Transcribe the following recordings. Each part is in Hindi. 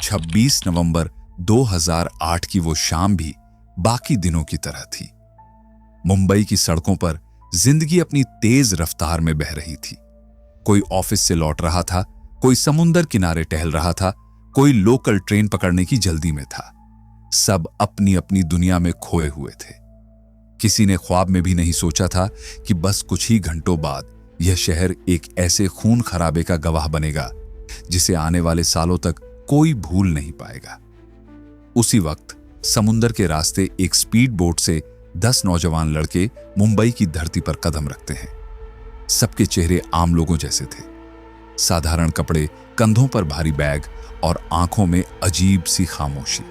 26 नवंबर 2008 की वो शाम भी बाकी दिनों की तरह थी। मुंबई की सड़कों पर जिंदगी अपनी तेज रफ्तार में बह रही थी। कोई ऑफिस से लौट रहा था, कोई समुंदर किनारे टहल रहा था, कोई लोकल ट्रेन पकड़ने की जल्दी में था। सब अपनी अपनी दुनिया में खोए हुए थे। किसी ने ख्वाब में भी नहीं सोचा था कि बस कुछ ही घंटों बाद यह शहर एक ऐसे खून खराबे का गवाह बनेगा जिसे आने वाले सालों तक कोई भूल नहीं पाएगा। उसी वक्त समुंदर के रास्ते एक स्पीड बोट से 10 नौजवान लड़के मुंबई की धरती पर कदम रखते हैं। सबके चेहरे आम लोगों जैसे थे। साधारण कपड़े, कंधों पर भारी बैग और आंखों में अजीब सी खामोशी।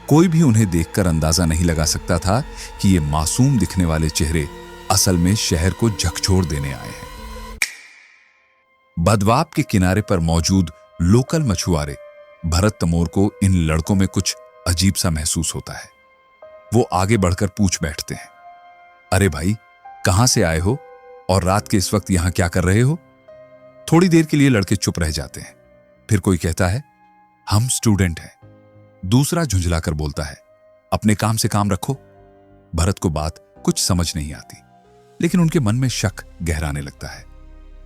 कोई भी उन्हें देखकर अंदाजा नहीं लगा सकता था कि ये मासूम दिखने वाले चेहरे असल में शहर को झकझोर देने आए हैं। बदवाब के किनारे पर मौजूद लोकल मछुआरे भरत तमोर को इन लड़कों में कुछ अजीब सा महसूस होता है। वो आगे बढ़कर पूछ बैठते हैं, अरे भाई, कहां से आए हो और रात के इस वक्त यहां क्या कर रहे हो? थोड़ी देर के लिए लड़के चुप रह जाते हैं। फिर कोई कहता है, हम स्टूडेंट हैं। दूसरा झुंझलाकर बोलता है, अपने काम से काम रखो। भरत को बात कुछ समझ नहीं आती, लेकिन उनके मन में शक गहराने लगता है।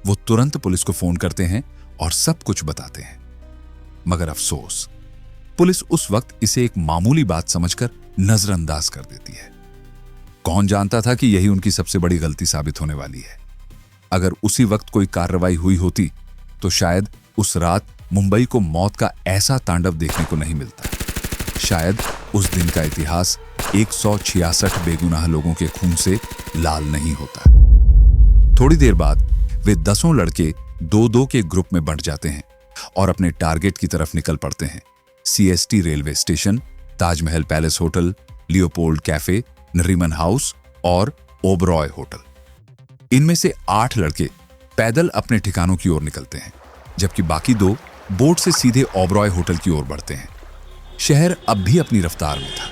वो तुरंत पुलिस को फोन करते हैं और सब कुछ बताते हैं। मगर अफसोस, पुलिस उस वक्त इसे एक मामूली बात समझकर नजरअंदाज कर देती है। कौन जानता था कि यही उनकी सबसे बड़ी गलती साबित होने वाली है। अगर उसी वक्त कोई कार्रवाई हुई होती तो शायद उस रात मुंबई को मौत का ऐसा तांडव देखने को नहीं मिलता। शायद उस दिन का इतिहास 166 बेगुनाह लोगों के खून से लाल नहीं होता। थोड़ी देर बाद वे 10 लड़के 2-2 के ग्रुप में बंट जाते हैं और अपने टारगेट की तरफ निकल पड़ते हैं। CST railway station, Taj Mahal palace hotel, Leopold cafe, Nariman house और ओबरॉय होटल। इनमें से 8 लड़के पैदल अपने ठिकानों की ओर निकलते हैं, जबकि बाकी 2 बोट से सीधे ओबरॉय होटल की ओर बढ़ते हैं। शहर अब भी अपनी रफ्तार में था।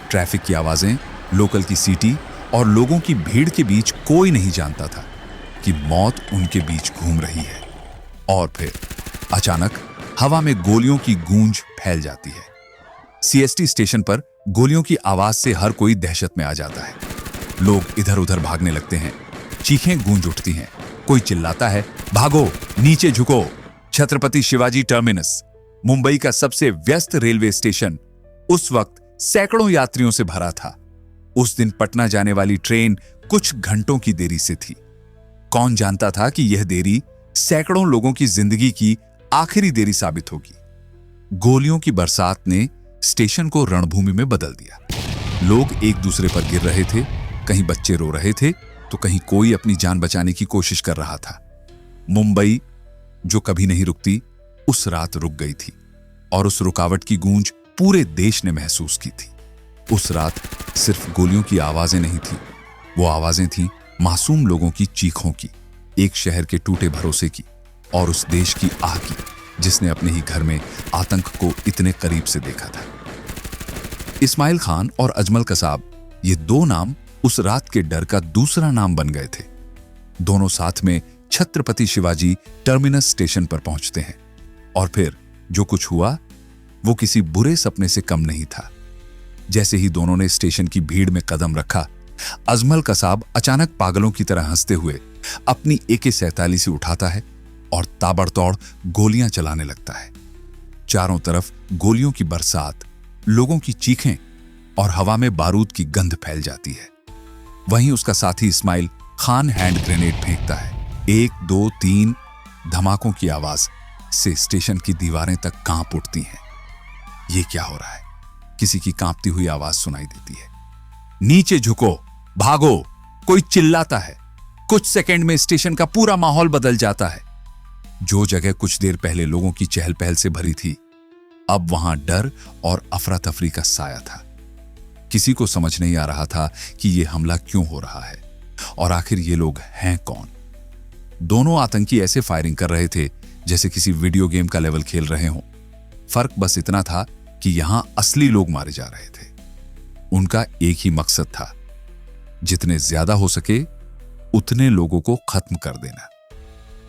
ट्रैफिक की आवाजें, लोकल की सीटी और लोगों की भीड़ के बीच कोई नहीं जानता था कि मौत उनके बीच घूम रही है। और फिर अचानक हवा में गोलियों की गूंज फैल जाती है। CST स्टेशन पर गोलियों की आवाज से हर कोई दहशत में आ जाता है। लोग इधर उधर भागने लगते हैं। चीखें गूंज उठती हैं। कोई चिल्लाता है, भागो, नीचे झुको। छत्रपति शिवाजी टर्मिनस, मुंबई का सबसे व्यस्त रेलवे स्टेशन, उस वक्त सैकड़ों यात्रियों से भरा था। उस दिन पटना जाने वाली ट्रेन कुछ घंटों की देरी से थी। कौन जानता था कि यह देरी सैकड़ों लोगों की जिंदगी की आखिरी देरी साबित होगी। गोलियों की बरसात ने स्टेशन को रणभूमि में बदल दिया। लोग एक दूसरे पर गिर रहे थे, कहीं बच्चे रो रहे थे तो कहीं कोई अपनी जान बचाने की कोशिश कर रहा था। मुंबई, जो कभी नहीं रुकती, उस रात रुक गई थी और उस रुकावट की गूंज पूरे देश ने महसूस की थी। उस रात सिर्फ गोलियों की आवाजें नहीं थी, वो आवाजें थीं मासूम लोगों की चीखों की, एक शहर के टूटे भरोसे की और उस देश की आह की जिसने अपने ही घर में आतंक को इतने करीब से देखा था। इस्माइल खान और अजमल कसाब, ये 2 नाम उस रात के डर का दूसरा नाम बन गए थे। दोनों साथ में छत्रपति शिवाजी टर्मिनस स्टेशन पर पहुंचते हैं और फिर जो कुछ हुआ वो किसी बुरे सपने से कम नहीं था। जैसे ही दोनों ने स्टेशन की भीड़ में कदम रखा, अजमल कसाब अचानक पागलों की तरह हंसते हुए अपनी AK-47 उठाता है और ताबड़तोड़ गोलियां चलाने लगता है। चारों तरफ गोलियों की बरसात, लोगों की चीखें और हवा में बारूद की गंध फैल जाती है। वहीं उसका साथी इस्माइल खान हैंड ग्रेनेड फेंकता है। 1, 2, 3 धमाकों की आवाज से स्टेशन की दीवारें तक कांप उठती हैं। ये क्या हो रहा है? किसी की कांपती हुई आवाज सुनाई देती है, नीचे झुको, भागो। कोई चिल्लाता है। कुछ सेकंड में स्टेशन का पूरा माहौल बदल जाता है। जो जगह कुछ देर पहले लोगों की चहल पहल से भरी थी, अब वहां डर और अफरा तफरी का साया था। किसी को समझ नहीं आ रहा था कि यह हमला क्यों हो रहा है और आखिर ये लोग हैं कौन। दोनों आतंकी ऐसे फायरिंग कर रहे थे जैसे किसी वीडियो गेम का लेवल खेल रहे हों। फर्क बस इतना था कि यहां असली लोग मारे जा रहे थे। उनका एक ही मकसद था, जितने ज्यादा हो सके उतने लोगों को खत्म कर देना।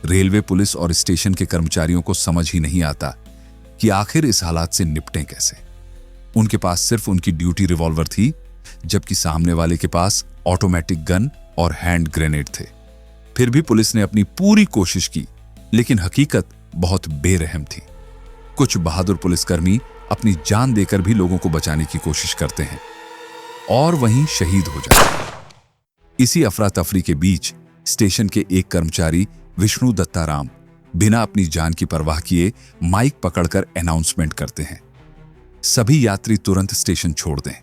रेलवे पुलिस और स्टेशन के कर्मचारियों को समझ ही नहीं आता कि आखिर इस हालात से निपटें कैसे। उनके पास सिर्फ उनकी ड्यूटी रिवॉल्वर थी, जबकि सामने वाले के पास ऑटोमेटिक गन और हैंड ग्रेनेड थे। फिर भी पुलिस ने अपनी पूरी कोशिश की, लेकिन हकीकत बहुत बेरहम थी। कुछ बहादुर पुलिसकर्मी अपनी जान देकर भी लोगों को बचाने की कोशिश करते हैं और वहीं शहीद हो जाते हैं। इसी अफरा तफरी के बीच स्टेशन के एक कर्मचारी विष्णु दत्ताराम बिना अपनी जान की परवाह किए माइक पकड़कर अनाउंसमेंट करते हैं, सभी यात्री तुरंत स्टेशन छोड़ दें,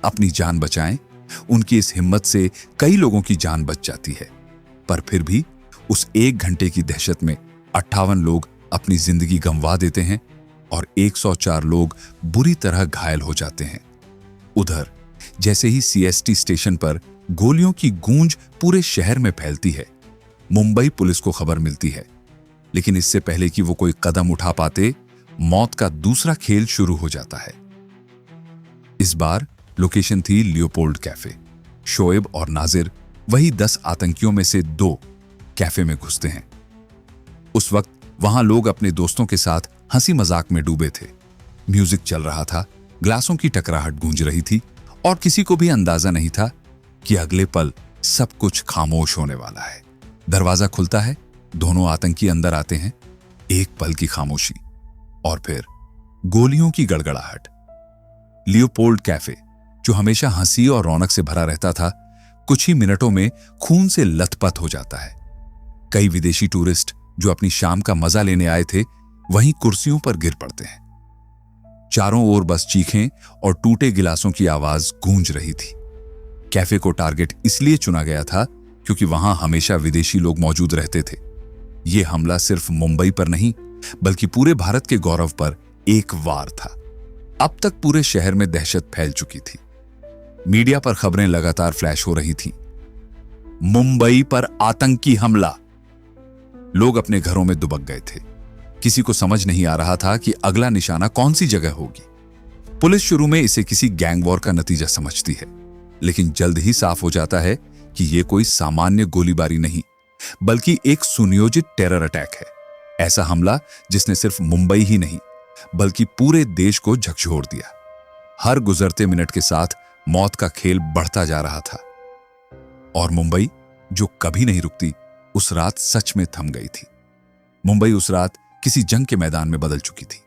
अपनी जान बचाएं। उनकी इस हिम्मत से कई लोगों की जान बच जाती है, पर फिर भी उस 1 घंटे की दहशत में 58 लोग अपनी जिंदगी गंवा देते हैं और 104 लोग बुरी तरह घायल हो जाते हैं। उधर जैसे ही सीएसटी स्टेशन पर गोलियों की गूंज पूरे शहर में फैलती है, मुंबई पुलिस को खबर मिलती है, लेकिन इससे पहले कि वो कोई कदम उठा पाते, मौत का दूसरा खेल शुरू हो जाता है। इस बार लोकेशन थी लियोपोल्ड कैफे। शोएब और नाजिर वही 10 आतंकियों में से 2 कैफे में घुसते हैं। उस वक्त वहां लोग अपने दोस्तों के साथ हंसी मजाक में डूबे थे। म्यूजिक चल रहा था, ग्लासों की टकराहट गूंज रही थी और किसी को भी अंदाजा नहीं था कि अगले पल सब कुछ खामोश होने वाला है। दरवाजा खुलता है, दोनों आतंकी अंदर आते हैं। एक पल की खामोशी और फिर गोलियों की गड़गड़ाहट। लियोपोल्ड कैफे, जो हमेशा हंसी और रौनक से भरा रहता था, कुछ ही मिनटों में खून से लथपथ हो जाता है। कई विदेशी टूरिस्ट जो अपनी शाम का मजा लेने आए थे, वहीं कुर्सियों पर गिर पड़ते हैं। चारों ओर बस चीखें और टूटे गिलासों की आवाज गूंज रही थी। कैफे को टारगेट इसलिए चुना गया था क्योंकि वहां हमेशा विदेशी लोग मौजूद रहते थे। यह हमला सिर्फ मुंबई पर नहीं, बल्कि पूरे भारत के गौरव पर एक वार था। अब तक पूरे शहर में दहशत फैल चुकी थी। मीडिया पर खबरें लगातार फ्लैश हो रही थीं। मुंबई पर आतंकी हमला। लोग अपने घरों में दुबक गए थे। किसी को समझ नहीं आ रहा था कि अगला निशाना कौन सी जगह होगी। पुलिस शुरू में इसे किसी गैंग वॉर का नतीजा समझती है, लेकिन जल्द ही साफ हो जाता है कि यह कोई सामान्य गोलीबारी नहीं, बल्कि एक सुनियोजित टेरर अटैक है। ऐसा हमला जिसने सिर्फ मुंबई ही नहीं, बल्कि पूरे देश को झकझोर दिया। हर गुजरते मिनट के साथ मौत का खेल बढ़ता जा रहा था और मुंबई, जो कभी नहीं रुकती, उस रात सच में थम गई थी। मुंबई उस रात किसी जंग के मैदान में बदल चुकी थी।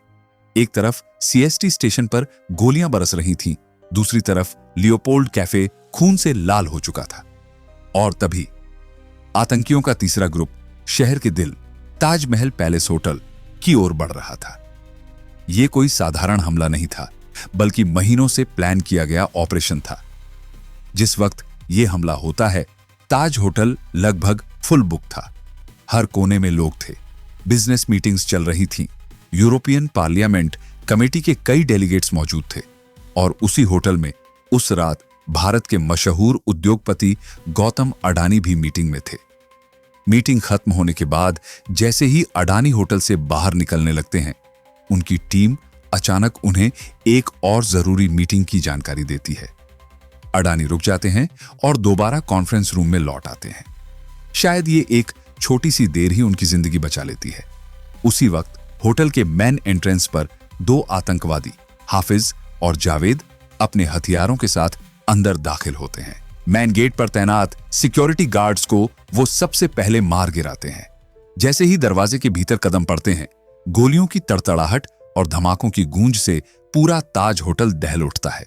एक तरफ सीएसटी स्टेशन पर गोलियां बरस रही थीं, दूसरी तरफ लियोपोल्ड कैफे खून से लाल हो चुका था। और तभी आतंकियों का तीसरा ग्रुप शहर के दिल ताजमहल पैलेस होटल की ओर बढ़ रहा था। यह कोई साधारण हमला नहीं था, बल्कि महीनों से प्लान किया गया ऑपरेशन था। जिस वक्त यह हमला होता है, ताज होटल लगभग फुल बुक था। हर कोने में लोग थे, बिजनेस मीटिंग्स चल रही थीं, यूरोपियन पार्लियामेंट कमेटी के कई डेलीगेट्स मौजूद थे और उसी होटल में उस रात भारत के मशहूर उद्योगपति गौतम अडानी भी मीटिंग में थे। मीटिंग खत्म होने के बाद जैसे ही अडानी होटल से बाहर निकलने लगते हैं, उनकी टीम अचानक उन्हें एक और जरूरी मीटिंग की जानकारी देती है। अडानी रुक जाते हैं और दोबारा कॉन्फ्रेंस रूम में लौट आते हैं। शायद ये एक छोटी सी देर ही उनकी जिंदगी बचा लेती है। उसी वक्त होटल के मेन एंट्रेंस पर 2 आतंकवादी, हाफिज और जावेद, अपने हथियारों के साथ अंदर दाखिल होते हैं। मेन गेट पर तैनात सिक्योरिटी गार्ड्स को वो सबसे पहले मार गिराते हैं। जैसे ही दरवाजे के भीतर कदम पड़ते हैं, गोलियों की तड़तड़ाहट और धमाकों की गूंज से पूरा ताज होटल दहल उठता है।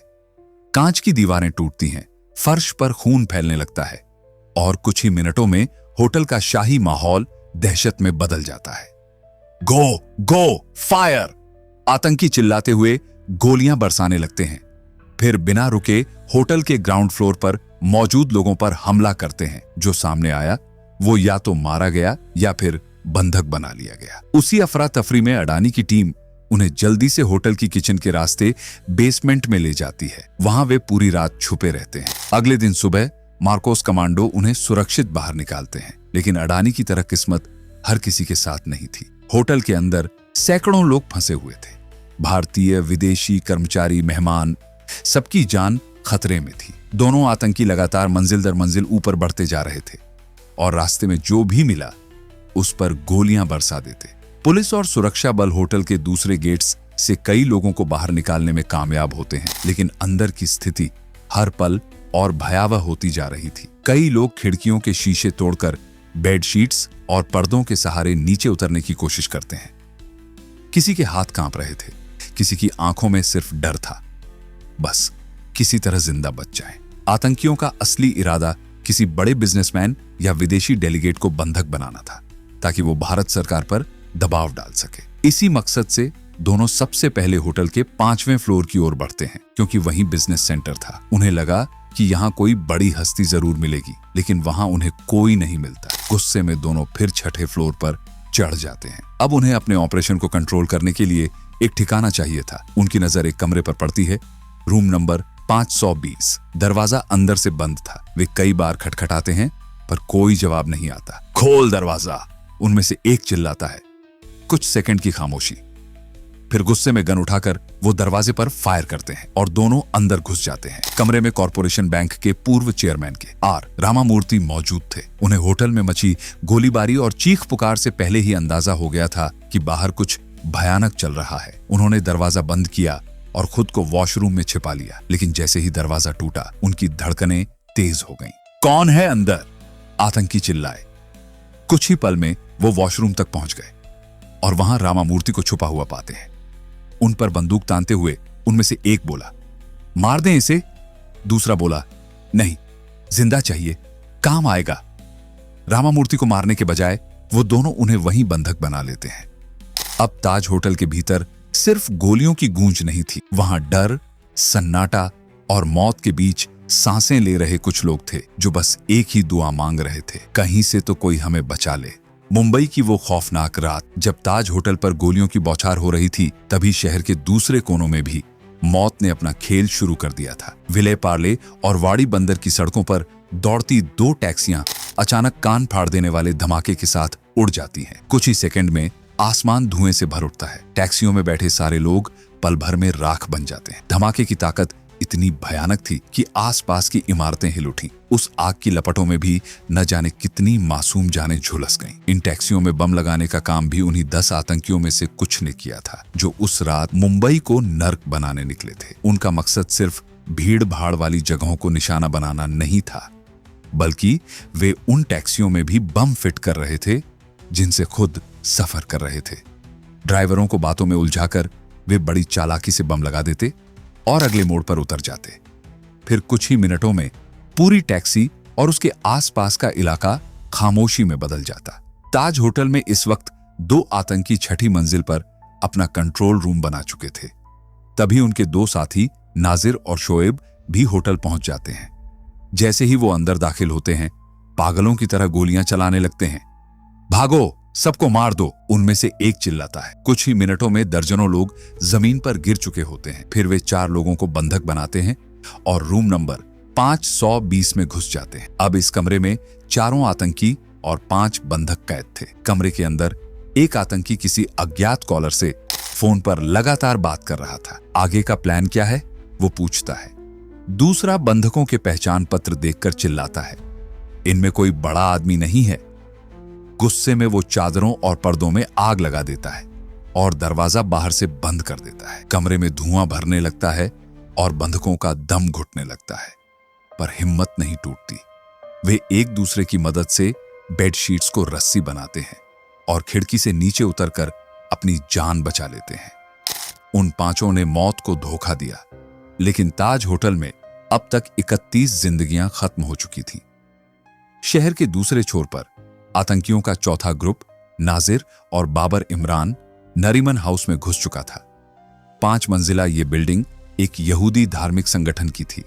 कांच की दीवारें टूटती हैं, फर्श पर खून फैलने लगता है और कुछ ही मिनटों में होटल का शाही माहौल दहशत में बदल जाता है। गो गो फायर! आतंकी चिल्लाते हुए गोलियां बरसाने लगते हैं, फिर बिना रुके होटल के ग्राउंड फ्लोर पर मौजूद लोगों पर हमला करते हैं। जो सामने आया वो या तो मारा गया या फिर बंधक बना लिया गया। उसी अफरा तफरी में अडानी की टीम उन्हें जल्दी से होटल की किचन के रास्ते बेसमेंट में ले जाती है। वहां वे पूरी रात छुपे रहते हैं। अगले दिन सुबह मार्कोस कमांडो उन्हें सुरक्षित बाहर निकालते हैं, लेकिन अडानी की तरह किस्मत हर किसी के साथ नहीं थी। होटल के अंदर सैकड़ों लोग फंसे हुए थे। भारतीय, विदेशी, कर्मचारी, मेहमान, सबकी जान खतरे में थी। दोनों आतंकी लगातार मंजिल दर मंजिल ऊपर बढ़ते जा रहे थे और रास्ते में जो भी मिला उस पर गोलियां बरसा देते। पुलिस और सुरक्षा बल होटल के दूसरे गेट्स से कई लोगों को बाहर निकालने में कामयाब होते हैं, लेकिन अंदर की स्थिति हर पल और भयावह होती जा रही थी। कई लोग खिड़कियों के शीशे तोड़कर बेडशीट्स और पर्दों के सहारे नीचे उतरने की कोशिश करते हैं। किसी के हाथ कांप रहे थे, किसी की आंखों में सिर्फ डर था, बस किसी तरह जिंदा बच जाए। आतंकियों का असली इरादा किसी बड़े बिजनेसमैन या विदेशी डेलीगेट को बंधक बनाना था, ताकि वो भारत सरकार पर दबाव डाल सके। इसी मकसद से दोनों सबसे पहले होटल के 5वें फ्लोर की ओर बढ़ते हैं, क्योंकि वहीं बिजनेस सेंटर था। उन्हें लगा कि यहाँ कोई बड़ी हस्ती जरूर मिलेगी, लेकिन वहां उन्हें कोई नहीं मिलता। गुस्से में दोनों फिर 6ठे फ्लोर पर चढ़ जाते हैं। अब उन्हें अपने ऑपरेशन को कंट्रोल करने के लिए एक ठिकाना चाहिए था। उनकी नजर एक कमरे पर पड़ती है, रूम नंबर 520। दरवाजा अंदर से बंद था। वे कई बार खटखटाते हैं, पर कोई जवाब नहीं आता। खोल दरवाजा, उनमें से एक चिल्लाता है। कुछ सेकंड की खामोशी, फिर गुस्से में गन उठाकर वो दरवाजे पर फायर करते हैं और दोनों अंदर घुस जाते हैं। कमरे में कॉर्पोरेशन बैंक के पूर्व चेयरमैन के आर रामामूर्ति मौजूद थे। उन्हें होटल में मची गोलीबारी और चीख पुकार से पहले ही अंदाजा हो गया था कि बाहर कुछ भयानक चल रहा है। उन्होंने दरवाजा बंद किया और खुद को वॉशरूम में छिपा लिया, लेकिन जैसे ही दरवाजा टूटा, उनकी धड़कनें तेज हो गईं। कौन है अंदर? आतंकी चिल्लाए। कुछ ही पल में वो वॉशरूम तक पहुंच गए और वहां रामामूर्ति को छुपा हुआ पाते हैं। उन पर बंदूक तानते हुए उनमें से एक बोला, मार दें इसे। दूसरा बोला, नहीं, जिंदा चाहिए, काम आएगा। रामामूर्ति को मारने के बजाय वो दोनों उन्हें वहीं बंधक बना लेते हैं। अब ताज होटल के भीतर सिर्फ गोलियों की गूंज नहीं थी, वहां डर, सन्नाटा और मौत के बीच सांसें ले रहे कुछ लोग थे, जो बस एक ही दुआ मांग रहे थे, कहीं से तो कोई हमें बचा ले। मुंबई की वो खौफनाक रात जब ताज होटल पर गोलियों की बौछार हो रही थी, तभी शहर के दूसरे कोनों में भी मौत ने अपना खेल शुरू कर दिया था। विले पार्ले और वाड़ी बंदर की सड़कों पर दौड़ती 2 टैक्सियां अचानक कान फाड़ देने वाले धमाके के साथ उड़ जाती हैं। कुछ ही सेकंड में आसमान धुएं से भर उठता है। टैक्सियों में बैठे सारे लोग पल भर में राख बन जाते हैं। धमाके की ताकत इतनी भयानक थी कि आसपास की इमारतें हिल उठी। उस आग की लपटों में भी न जाने कितनी मासूम जानें झुलस गईं। इन टैक्सियों में बम लगाने का काम भी उन्हीं 10 आतंकियों में से कुछ ने किया था, जो उस रात मुंबई को नर्क बनाने निकले थे। उनका मकसद सिर्फ भीड़ भाड़ वाली जगहों को निशाना बनाना नहीं था, बल्कि वे उन टैक्सियों में भी बम फिट कर रहे थे जिनसे खुद सफर कर रहे थे। ड्राइवरों को बातों में उलझाकर वे बड़ी चालाकी से बम लगा देते और अगले मोड़ पर उतर जाते। फिर कुछ ही मिनटों में पूरी टैक्सी और उसके आसपास का इलाका खामोशी में बदल जाता। ताज होटल में इस वक्त 2 आतंकी 6ठी मंजिल पर अपना कंट्रोल रूम बना चुके थे। तभी उनके 2 साथी नाजिर और शोएब भी होटल पहुंच जाते हैं। जैसे ही वो अंदर दाखिल होते हैं, पागलों की तरह गोलियां चलाने लगते हैं। भागो, सबको मार दो, उनमें से एक चिल्लाता है। कुछ ही मिनटों में दर्जनों लोग जमीन पर गिर चुके होते हैं। फिर वे 4 लोगों को बंधक बनाते हैं और रूम नंबर 520 में घुस जाते हैं। अब इस कमरे में 4 आतंकी और 5 बंधक कैद थे। कमरे के अंदर एक आतंकी किसी अज्ञात कॉलर से फोन पर लगातार बात कर रहा था। आगे का प्लान क्या है, वो पूछता है। दूसरा बंधकों के पहचान पत्र देखकर चिल्लाता है, इनमें कोई बड़ा आदमी नहीं है। गुस्से में वो चादरों और पर्दों में आग लगा देता है और दरवाजा बाहर से बंद कर देता है। कमरे में धुआं भरने लगता है और बंधकों का दम घुटने लगता है, पर हिम्मत नहीं टूटती। वे एक दूसरे की मदद से बेडशीट्स को रस्सी बनाते हैं और खिड़की से नीचे उतरकर अपनी जान बचा लेते हैं। उन 5 ने मौत को धोखा दिया, लेकिन ताज होटल में अब तक 31 जिंदगियां खत्म हो चुकी थीं। शहर के दूसरे छोर पर आतंकियों का चौथा ग्रुप नाजिर और बाबर इमरान नरीमन हाउस में घुस चुका था। 5 मंजिला ये बिल्डिंग एक यहूदी धार्मिक संगठन की थी,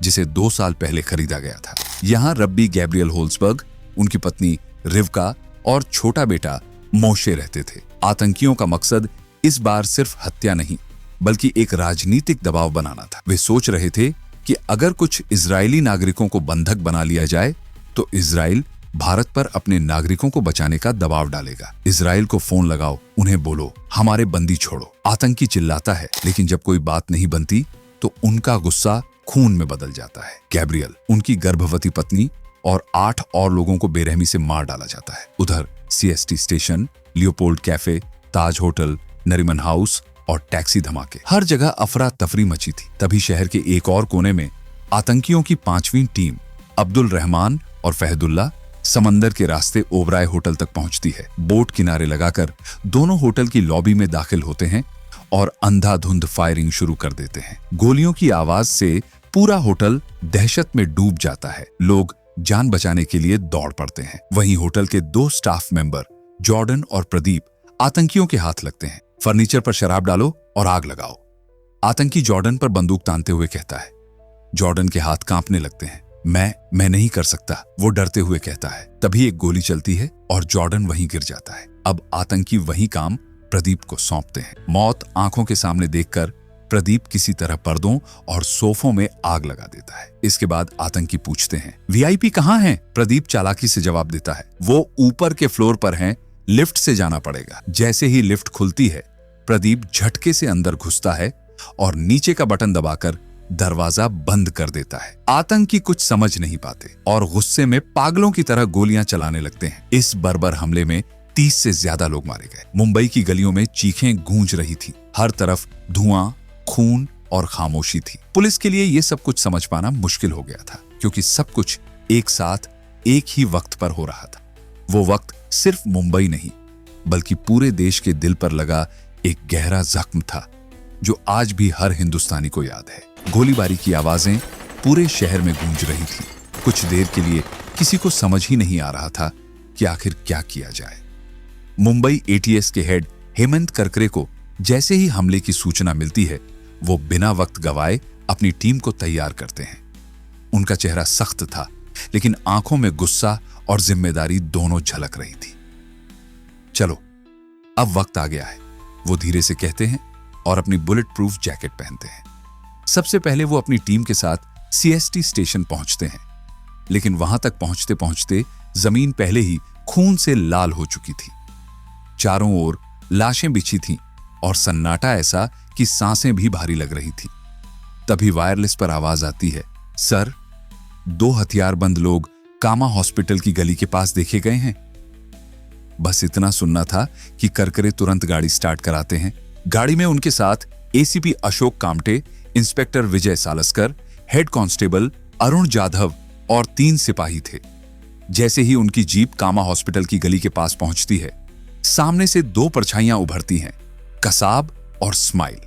जिसे 2 साल पहले खरीदा गया था। यहां रब्बी गैब्रियल होल्सबर्ग, उनकी पत्नी रिवका और छोटा बेटा मोशे रहते थे। आतंकियों का मकसद इस बार सिर्फ हत्या नहीं, बल्कि एक राजनीतिक दबाव बनाना था। वे सोच रहे थे कि अगर कुछ इजरायली नागरिकों को बंधक बना लिया जाए तो इजराइल भारत पर अपने नागरिकों को बचाने का दबाव डालेगा। इजराइल को फोन लगाओ, उन्हें बोलो हमारे बंदी छोड़ो। आतंकी चिल्लाता है, लेकिन जब कोई बात नहीं बनती तो उनका गुस्सा खून में बदल जाता है। गैब्रियल, उनकी गर्भवती पत्नी और 8 और लोगों को बेरहमी से मार डाला जाता है। उधर सीएसटी स्टेशन, लियोपोल्ड कैफे, ताज होटल, नरीमन हाउस और टैक्सी धमाके, हर जगह अफरा तफरी मची थी। तभी शहर के एक और कोने में आतंकियों की 5वीं टीम अब्दुल रहमान और फहदुल्ला समंदर के रास्ते ओबराय होटल तक पहुंचती है। बोट किनारे लगाकर दोनों होटल की लॉबी में दाखिल होते हैं और अंधाधुंध फायरिंग शुरू कर देते हैं। गोलियों की आवाज से पूरा होटल दहशत में डूब जाता है। लोग जान बचाने के लिए दौड़ पड़ते हैं। वहीं होटल के 2 स्टाफ मेंबर जॉर्डन और प्रदीप आतंकियों के हाथ लगते हैं। फर्नीचर पर शराब डालो और आग लगाओ, आतंकी जॉर्डन पर बंदूक तानते हुए कहता है। जॉर्डन के हाथ कांपने लगते हैं। मैं नहीं कर सकता, वो डरते हुए कहता है। तभी एक गोली चलती है और जॉर्डन वहीं गिर जाता है। अब आतंकी वही काम प्रदीप को सौंपते हैं। मौत आंखों के सामने देखकर प्रदीप किसी तरह पर्दों और सोफों में आग लगा देता है। इसके बाद आतंकी पूछते हैं, वीआईपी कहाँ हैं? प्रदीप चालाकी से जवाब देता है, वो ऊपर के फ्लोर पर हैं, लिफ्ट से जाना पड़ेगा। जैसे ही लिफ्ट खुलती है, प्रदीप झटके से अंदर घुसता है और नीचे का बटन दबाकर दरवाजा बंद कर देता है। आतंकी कुछ समझ नहीं पाते और गुस्से में पागलों की तरह गोलियां चलाने लगते हैं। इस बर्बर हमले में 30 से ज्यादा लोग मारे गए। मुंबई की गलियों में चीखें गूंज रही थी। हर तरफ धुआं, खून और खामोशी थी। पुलिस के लिए यह सब कुछ समझ पाना मुश्किल हो गया था, क्योंकि सब कुछ एक साथ एक ही वक्त पर हो रहा था। वो वक्त सिर्फ मुंबई नहीं, बल्कि पूरे देश के दिल पर लगा एक गहरा जख्म था, जो आज भी हर हिंदुस्तानी को याद है। गोलीबारी की आवाजें पूरे शहर में गूंज रही थी। कुछ देर के लिए किसी को समझ ही नहीं आ रहा था कि आखिर क्या किया जाए। मुंबई एटीएस के हेड हेमंत करकरे को जैसे ही हमले की सूचना मिलती है, वो बिना वक्त गवाए अपनी टीम को तैयार करते हैं। उनका चेहरा सख्त था, लेकिन आंखों में गुस्सा और जिम्मेदारी दोनों झलक रही थी। चलो, अब वक्त आ गया है, वो धीरे से कहते हैं और अपनी बुलेट प्रूफ जैकेट पहनते हैं। सबसे पहले वो अपनी टीम के साथ सीएसटी स्टेशन पहुंचते हैं, लेकिन वहां तक पहुंचते पहुंचते जमीन पहले ही खून से लाल हो चुकी थी। चारों ओर लाशें बिछी थीं और सन्नाटा ऐसा कि सांसें भी भारी लग रही थी। तभी वायरलेस पर आवाज आती है, सर, 2 हथियारबंद लोग कामा हॉस्पिटल की गली के पास देखे गए हैं। बस इतना सुनना था कि करकरे तुरंत गाड़ी स्टार्ट कराते हैं। गाड़ी में उनके साथ एसीपी अशोक कामटे, इंस्पेक्टर विजय सालस्कर, हेड कांस्टेबल अरुण जाधव और 3 सिपाही थे। जैसे ही उनकी जीप कामा हॉस्पिटल की गली के पास पहुंचती है, सामने से 2 परछाइयां उभरती हैं, कसाब और स्माइल।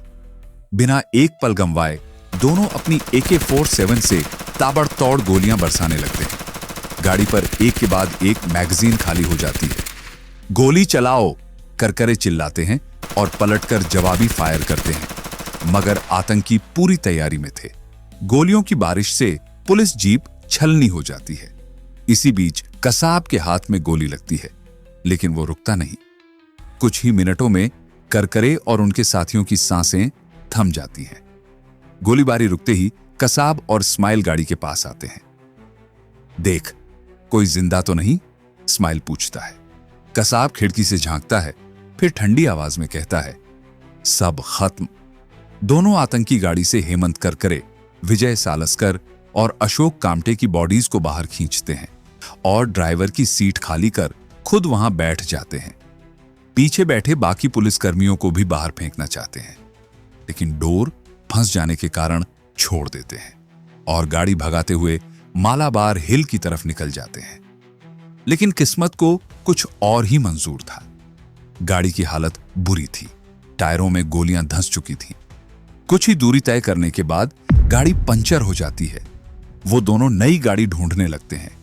बिना एक पल गंवाए दोनों अपनी AK-47 से ताबड़तोड़ गोलियां बरसाने लगते हैं। गाड़ी पर एक के बाद एक मैगजीन खाली हो जाती है। गोली चलाओ, करकरे चिल्लाते हैं और पलटकर जवाबी फायर करते हैं, मगर आतंकी पूरी तैयारी में थे। गोलियों की बारिश से पुलिस जीप छलनी हो जाती है। इसी बीच कसाब के हाथ में गोली लगती है, लेकिन वो रुकता नहीं। कुछ ही मिनटों में करकरे और उनके साथियों की सांसें थम जाती हैं। गोलीबारी रुकते ही कसाब और स्माइल गाड़ी के पास आते हैं। देख, कोई जिंदा तो नहीं? स्माइल पूछता है। कसाब खिड़की से झांकता है, फिर ठंडी आवाज में कहता है, सब खत्म। दोनों आतंकी गाड़ी से हेमंत करकरे, विजय सालस्कर और अशोक कामटे की बॉडीज को बाहर खींचते हैं और ड्राइवर की सीट खाली कर खुद वहां बैठ जाते हैं। पीछे बैठे बाकी पुलिसकर्मियों को भी बाहर फेंकना चाहते हैं, लेकिन डोर फंस जाने के कारण छोड़ देते हैं और गाड़ी भगाते हुए मालाबार हिल की तरफ निकल जाते हैं। लेकिन किस्मत को कुछ और ही मंजूर था। गाड़ी की हालत बुरी थी, टायरों में गोलियां धंस चुकी थीं। कुछ ही दूरी तय करने के बाद गाड़ी पंचर हो जाती है। वो दोनों नई गाड़ी ढूंढने लगते हैं।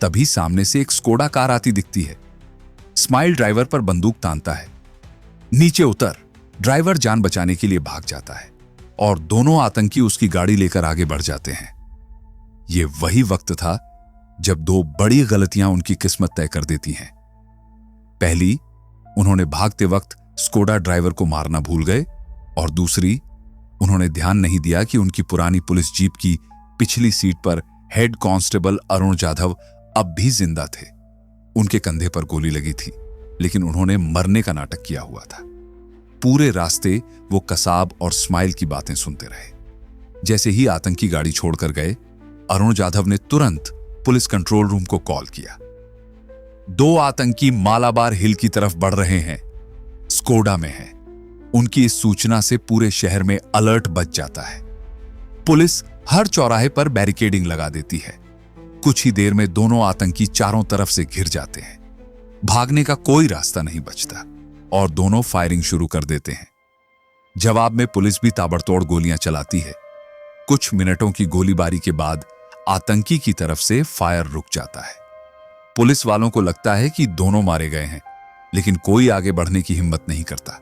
तभी सामने से एक स्कोडा कार आती दिखती है। स्माइल ड्राइवर पर बंदूक तानता है, नीचे उतर। ड्राइवर जान बचाने के लिए भाग जाता है और दोनों आतंकी उसकी गाड़ी लेकर आगे बढ़ जाते हैं। ये वही वक्त था जब 2 बड़ी गलतियां उनकी किस्मत तय कर देती हैं। पहली, उन्होंने भागते वक्त स्कोडा ड्राइवर को मारना भूल गए, और दूसरी, उन्होंने ध्यान नहीं दिया कि उनकी पुरानी पुलिस जीप की पिछली सीट पर हेड कांस्टेबल अरुण जाधव अब भी जिंदा थे। उनके कंधे पर गोली लगी थी, लेकिन उन्होंने मरने का नाटक किया हुआ था। पूरे रास्ते वो कसाब और स्माइल की बातें सुनते रहे। जैसे ही आतंकी गाड़ी छोड़कर गए, अरुण जाधव ने तुरंत पुलिस कंट्रोल रूम को कॉल किया। दो आतंकी मालाबार हिल की तरफ बढ़ रहे हैं, स्कोडा में हैं। उनकी इस सूचना से पूरे शहर में अलर्ट बच जाता है। पुलिस हर चौराहे पर बैरिकेडिंग लगा देती है। कुछ ही देर में दोनों आतंकी चारों तरफ से घिर जाते हैं। भागने का कोई रास्ता नहीं बचता और दोनों फायरिंग शुरू कर देते हैं। जवाब में पुलिस भी ताबड़तोड़ गोलियां चलाती है। कुछ मिनटों की गोलीबारी के बाद आतंकी की तरफ से फायर रुक जाता है। पुलिस वालों को लगता है कि दोनों मारे गए हैं, लेकिन कोई आगे बढ़ने की हिम्मत नहीं करता।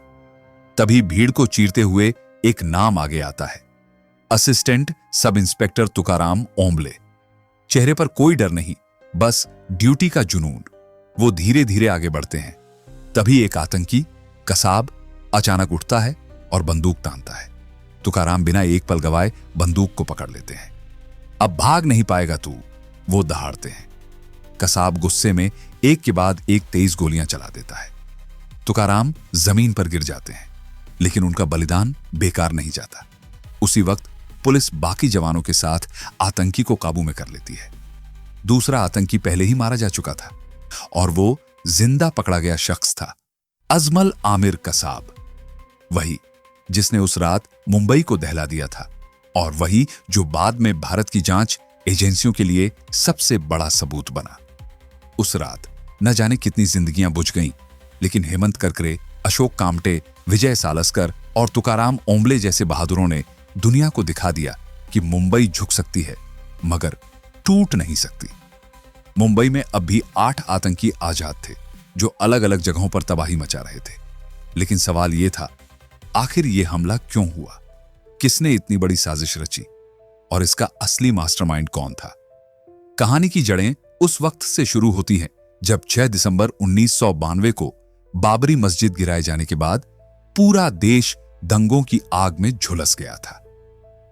तभी भीड़ को चीरते हुए एक नाम आगे आता है, assistant sub inspector Tukaram Omble. चेहरे पर कोई डर नहीं, बस ड्यूटी का जुनून। वो धीरे धीरे आगे बढ़ते हैं। तभी एक आतंकी कसाब अचानक उठता है और बंदूक तानता है। तुकाराम बिना एक पल गवाए बंदूक को पकड़ लेते हैं। अब भाग नहीं पाएगा तू, वो दहाड़ते हैं। कसाब गुस्से में एक के बाद एक तेज गोलियां चला देता है। तुकाराम जमीन पर गिर जाते हैं, लेकिन उनका बलिदान बेकार नहीं जाता। उसी वक्त पुलिस बाकी जवानों के साथ आतंकी को काबू में कर लेती है। दूसरा आतंकी पहले ही मारा जा चुका था और वो जिंदा पकड़ा गया शख्स था, अजमल आमिर कसाब, वही जिसने उस रात मुंबई को दहला दिया था और वही जो बाद में भारत की जांच एजेंसियों के लिए सबसे बड़ा सबूत बना। उस रात न जाने कितनी जिंदगियां बुझ गईं, लेकिन हेमंत करकरे, अशोक कामटे, विजय सालस्कर और तुकाराम ओम्बले जैसे बहादुरों ने दुनिया को दिखा दिया कि मुंबई झुक सकती है मगर टूट नहीं सकती। मुंबई में अब भी 8 आतंकी आजाद थे जो अलग अलग जगहों पर तबाही मचा रहे थे। लेकिन सवाल यह था, आखिर यह हमला क्यों हुआ? किसने इतनी बड़ी साजिश रची और इसका असली मास्टरमाइंड कौन था? कहानी की जड़ें उस वक्त से शुरू होती हैं जब 6 दिसंबर 1992 को बाबरी मस्जिद गिराए जाने के बाद पूरा देश दंगों की आग में झुलस गया था।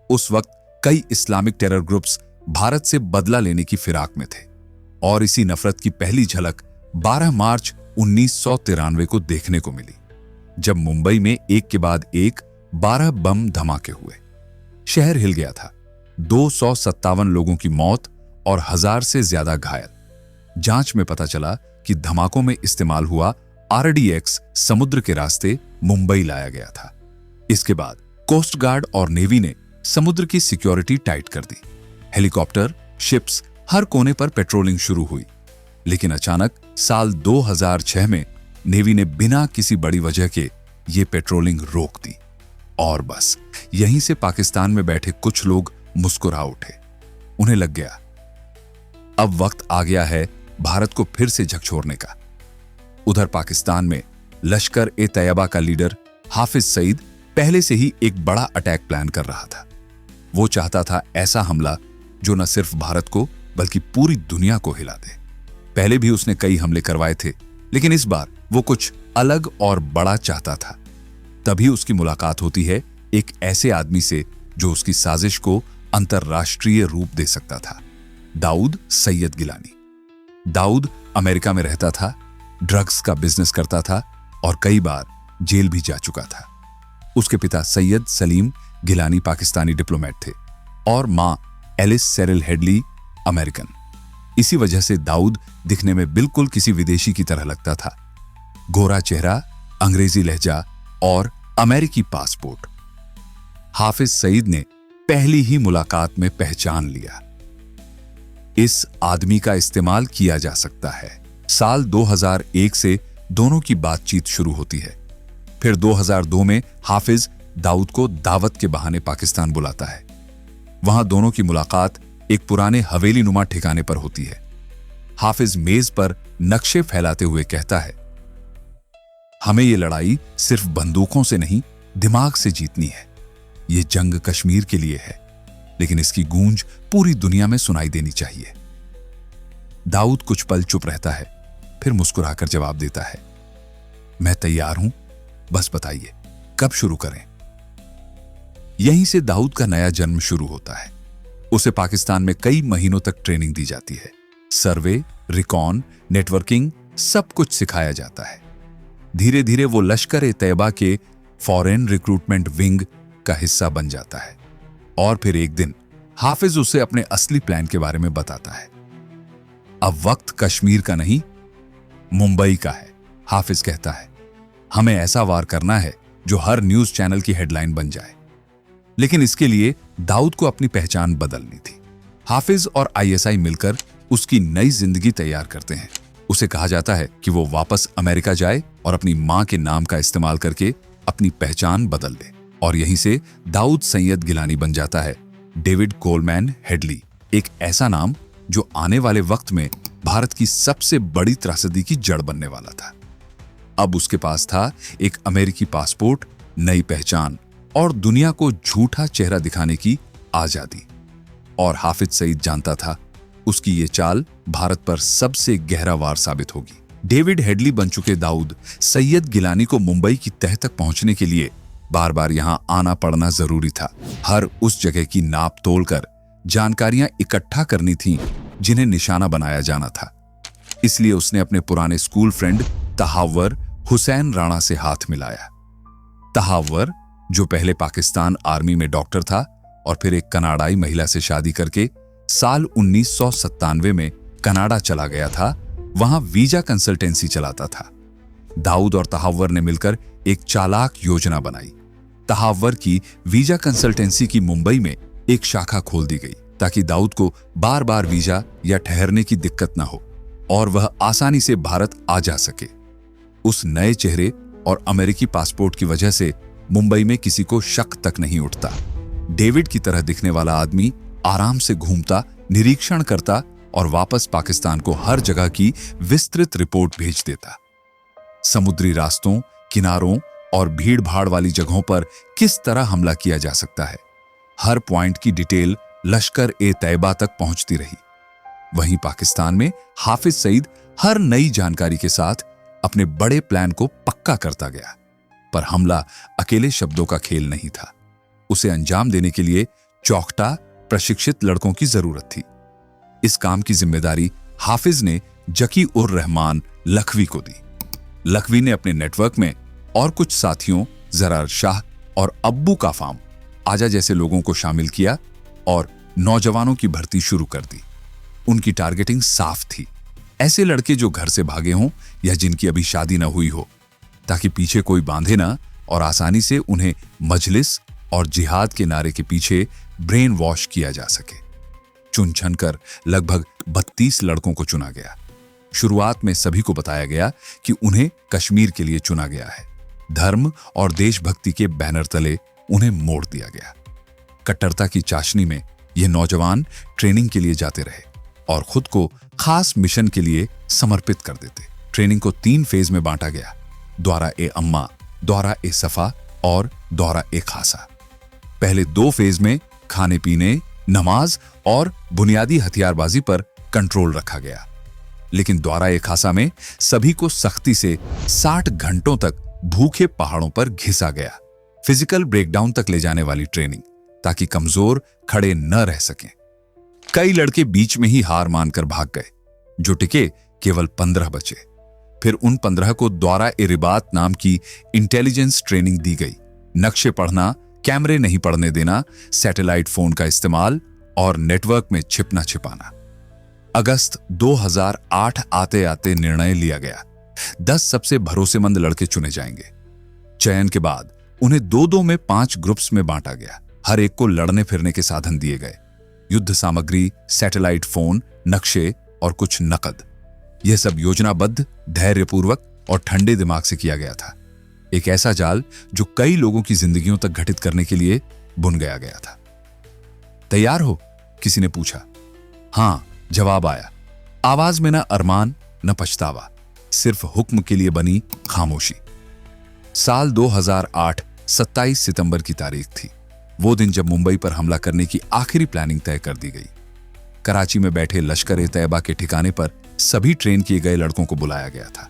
उस वक्त कई इस्लामिक टेरर ग्रुप्स भारत से बदला लेने की फिराक में थे और इसी नफरत की पहली झलक 12 मार्च 1993 को देखने को मिली, जब मुंबई में एक के बाद एक 12 बम धमाके हुए। शहर हिल गया था। 257 लोगों की मौत और 1000 से ज्यादा घायल। जांच में पता चला कि धमाकों में इस्तेमाल हुआ RDX समुद्र के रास्ते मुंबई लाया गया था। इसके बाद कोस्ट गार्ड और नेवी ने समुद्र की सिक्योरिटी टाइट कर दी। हेलीकॉप्टर, शिप्स, हर कोने पर पेट्रोलिंग शुरू हुई। लेकिन अचानक साल 2006 में नेवी ने बिना किसी बड़ी वजह के ये पेट्रोलिंग रोक दी और बस यहीं से पाकिस्तान में बैठे कुछ लोग मुस्कुरा उठे। उन्हें लग गया अब वक्त आ गया है भारत को फिर से झकझोरने का। उधर पाकिस्तान में लश्कर ए तैयबा का लीडर हाफिज सईद पहले से ही एक बड़ा अटैक प्लान कर रहा था। वो चाहता था ऐसा हमला जो न सिर्फ भारत को बल्कि पूरी दुनिया को हिला दे। पहले भी उसने कई हमले करवाए थे, लेकिन इस बार वो कुछ अलग और बड़ा चाहता था। तभी उसकी मुलाकात होती है एक ऐसे आदमी से जो उसकी साजिश को अंतरराष्ट्रीय रूप दे सकता था, दाऊद सैयद गिलानी। दाऊद अमेरिका में रहता था, ड्रग्स का बिजनेस करता था और कई बार जेल भी जा चुका था। उसके पिता सैयद सलीम गिलानी पाकिस्तानी डिप्लोमेट थे और मां एलिस सेरिल हेडली अमेरिकन। इसी वजह से दाऊद दिखने में बिल्कुल किसी विदेशी की तरह लगता था। गोरा चेहरा, अंग्रेजी लहजा और अमेरिकी पासपोर्ट। हाफिज सईद ने पहली ही मुलाकात में पहचान लिया, इस आदमी का इस्तेमाल किया जा सकता है। साल 2001 से दोनों की बातचीत शुरू होती है। फिर 2002 में हाफिज दाऊद को दावत के बहाने पाकिस्तान बुलाता है। वहां दोनों की मुलाकात एक पुराने हवेली नुमा ठिकाने पर होती है। हाफिज मेज पर नक्शे फैलाते हुए कहता है, हमें यह लड़ाई सिर्फ बंदूकों से नहीं, दिमाग से जीतनी है। यह जंग कश्मीर के लिए है, लेकिन इसकी गूंज पूरी दुनिया में सुनाई देनी चाहिए। दाऊद कुछ पल चुप रहता है, फिर मुस्कुराकर जवाब देता है, मैं तैयार हूं, बस बताइए कब शुरू करें। यहीं से दाऊद का नया जन्म शुरू होता है। उसे पाकिस्तान में कई महीनों तक ट्रेनिंग दी जाती है। सर्वे, रिकॉन, नेटवर्किंग सब कुछ सिखाया जाता है। धीरे धीरे वो लश्कर ए तैयबा के फॉरेन रिक्रूटमेंट विंग का हिस्सा बन जाता है और फिर एक दिन हाफिज उसे अपने असली प्लान के बारे में बताता है। अब वक्त कश्मीर का नहीं, मुंबई का है। हाफिज कहता है, हमें ऐसा वार करना है जो हर न्यूज चैनल की हेडलाइन बन जाए। लेकिन इसके लिए दाऊद को अपनी पहचान बदलनी थी। हाफिज और आईएसआई मिलकर उसकी नई जिंदगी तैयार करते हैं। उसे कहा जाता है कि वो वापस अमेरिका जाए और अपनी मां के नाम का इस्तेमाल करके अपनी पहचान बदल दे। और यहीं से दाऊद सैयद गिलानी बन जाता है डेविड कोलमैन हेडली, एक ऐसा नाम जो आने वाले वक्त में भारत की सबसे बड़ी त्रासदी की जड़ बनने वाला था। अब उसके पास था एक अमेरिकी पासपोर्ट, नई पहचान और दुनिया को झूठा चेहरा दिखाने की आजादी। और हाफिज सईद जानता था उसकी ये चाल भारत पर सबसे गहरा वार साबित होगी। डेविड हेडली बन चुके दाऊद सैयद गिलानी को मुंबई की तह तक पहुंचने के लिए बार बार यहां आना पड़ना जरूरी था। हर उस जगह की नाप तोलकर जानकारियां इकट्ठा करनी थीं जिन्हें निशाना बनाया जाना था। इसलिए उसने अपने पुराने स्कूल फ्रेंड तहाव्वर हुसैन राणा से हाथ मिलाया। तहाव्वर, जो पहले पाकिस्तान आर्मी में डॉक्टर था और फिर एक कनाडाई महिला से शादी करके साल 1997 में कनाडा चला गया था, वहां वीजा कंसल्टेंसी चलाता था। दाऊद और तहाव्वर ने मिलकर एक चालाक योजना बनाई। तहाव्वर की वीजा कंसल्टेंसी की मुंबई में एक शाखा खोल दी गई ताकि दाऊद को बार बार वीजा या ठहरने की दिक्कत ना हो और वह आसानी से भारत आ जा सके। उस नए चेहरे और अमेरिकी पासपोर्ट की वजह से मुंबई में किसी को शक तक नहीं उठता। डेविड की तरह दिखने वाला आदमी आराम से घूमता, निरीक्षण करता और वापस पाकिस्तान को हर जगह की विस्तृत रिपोर्ट भेज देता। समुद्री रास्तों, किनारों और भीड़-भाड़ वाली जगहों पर किस तरह हमला किया जा सकता है, हर पॉइंट की डिटेल लश्कर ए तैयबा तक पहुंचती रही। वहीं पाकिस्तान में हाफिज सईद हर नई जानकारी के साथ अपने बड़े प्लान को पक्का करता गया। पर हमला अकेले शब्दों का खेल नहीं था। उसे अंजाम देने के लिए चौखटा, प्रशिक्षित लड़कों की जरूरत थी। इस काम की जिम्मेदारी हाफिज ने जकी उर रहमान लखवी को दी। लखवी ने अपने नेटवर्क में और कुछ साथियों जरार शाह और अब्बू काफाम आजा जैसे लोगों को शामिल किया और नौजवानों की भर्ती शुरू कर दी। उनकी टारगेटिंग साफ थी, ऐसे लड़के जो घर से भागे हों या जिनकी अभी शादी न हुई हो, ताकि पीछे कोई बांधे ना और आसानी से उन्हें मजलिस और जिहाद के नारे के पीछे ब्रेन वॉश किया जा सके। चुन छन कर लगभग 32 लड़कों को चुना गया। शुरुआत में सभी को बताया गया कि उन्हें कश्मीर के लिए चुना गया है। धर्म और देशभक्ति के बैनर तले उन्हें मोड़ दिया गया। कट्टरता की चाशनी में ये नौजवान ट्रेनिंग के लिए जाते रहे और खुद को खास मिशन के लिए समर्पित कर देते। ट्रेनिंग को 3 फेज में बांटा गया: दौरा ए अम्मा, दौरा ए सफा और दौरा ए खासा। पहले 2 फेज में खाने पीने, नमाज और बुनियादी हथियारबाजी पर कंट्रोल रखा गया। लेकिन दौरा ए खासा में सभी को सख्ती से 60 घंटों तक भूखे पहाड़ों पर घिसा गया। फिजिकल ब्रेकडाउन तक ले जाने वाली ट्रेनिंग, ताकि कमजोर खड़े न रह सकें। कई लड़के बीच में ही हार मानकर भाग गए। जो टिके केवल 15 बचे। फिर उन 15 को दौरा ए रिबात नाम की इंटेलिजेंस ट्रेनिंग दी गई। नक्शे पढ़ना, कैमरे नहीं पढ़ने देना, सैटेलाइट फोन का इस्तेमाल और नेटवर्क में छिपना छिपाना। अगस्त 2008 आते आते निर्णय लिया गया, 10 सबसे भरोसेमंद लड़के चुने जाएंगे। चयन के बाद उन्हें 2-2 में 5 ग्रुप्स में बांटा गया। हर एक को लड़ने फिरने के साधन दिए गए: युद्ध सामग्री, सैटेलाइट फोन, नक्शे और कुछ नकद। यह सब योजनाबद्ध, धैर्यपूर्वक और ठंडे दिमाग से किया गया था। एक ऐसा जाल जो कई लोगों की जिंदगियों तक घटित करने के लिए बुन गया था। तैयार हो? किसी ने पूछा। हां, जवाब आया। आवाज में न अरमान न पछतावा, सिर्फ हुक्म के लिए बनी खामोशी। साल 2008 27 सितंबर की तारीख थी। वो दिन जब मुंबई पर हमला करने की आखिरी प्लानिंग तय कर दी गई। कराची में बैठे लश्कर ए तैयबा के ठिकाने पर सभी ट्रेन किए गए लड़कों को बुलाया गया था।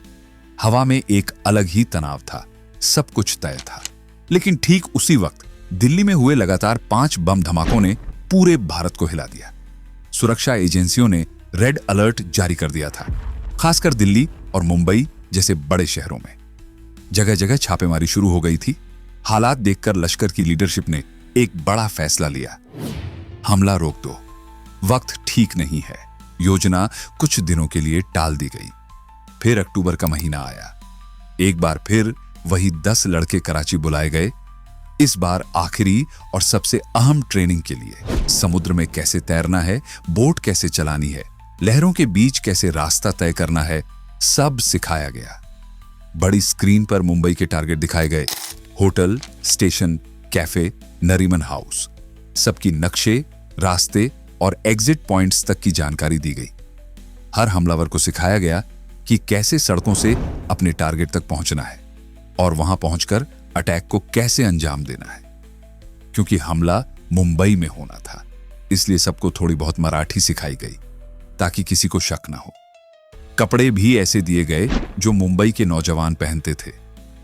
हवा में एक अलग ही तनाव था। सब कुछ तय था। लेकिन ठीक उसी वक्त दिल्ली में हुए लगातार 5 बम धमाकों ने पूरे भारत को हिला दिया। सुरक्षा एजेंसियों ने रेड अलर्ट जारी कर दिया था, खासकर दिल्ली और मुंबई जैसे बड़े शहरों में। जगह जगह छापेमारी शुरू हो गई थी। हालात देखकर लश्कर की लीडरशिप ने एक बड़ा फैसला लिया: हमला रोक दो, वक्त ठीक नहीं है। योजना कुछ दिनों के लिए टाल दी गई। फिर अक्टूबर का महीना आया। एक बार फिर वही 10 लड़के कराची बुलाए गए, इस बार आखिरी और सबसे अहम ट्रेनिंग के लिए। समुद्र में कैसे तैरना है, बोट कैसे चलानी है, लहरों के बीच कैसे रास्ता तय करना है, सब सिखाया गया। बड़ी स्क्रीन पर मुंबई के टारगेट दिखाए गए, hotel, station, cafe, Nariman house, सबकी नक्शे, रास्ते और एग्जिट पॉइंट्स तक की जानकारी दी गई। हर हमलावर को सिखाया गया कि कैसे सड़कों से अपने टारगेट तक पहुंचना है और वहां पहुंचकर अटैक को कैसे अंजाम देना है। क्योंकि हमला मुंबई में होना था, इसलिए सबको थोड़ी बहुत मराठी सिखाई गई ताकि किसी को शक ना हो। कपड़े भी ऐसे दिए गए जो मुंबई के नौजवान पहनते थे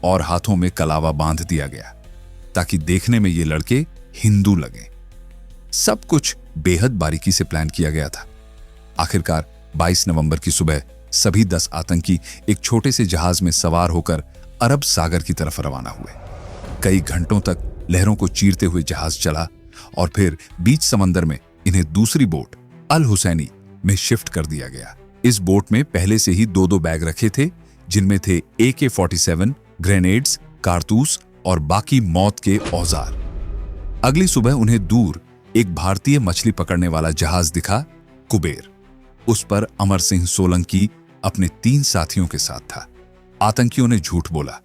और हाथों में कलावा बांध दिया गया ताकि देखने में ये लड़के हिंदू लगें। सब कुछ बेहद बारीकी से प्लान किया गया था। आखिरकार 22 नवंबर की सुबह सभी 10 आतंकी एक छोटे से जहाज में सवार होकर अरब सागर की तरफ रवाना हुए। कई घंटों तक लहरों को चीरते हुए जहाज चला और फिर बीच समंदर में इन्हें दूसरी बोट अल हुसैनी में शिफ्ट कर दिया गया। इस बोट में पहले से ही 2-2 बैग रखे थे, जिनमें थे AK-47, ग्रेनेड्स, कारतूस और बाकी मौत के औजार। अगली सुबह उन्हें दूर एक भारतीय मछली पकड़ने वाला जहाज दिखा, कुबेर। उस पर अमर सिंह सोलंकी अपने 3 साथियों के साथ था। आतंकियों ने झूठ बोला,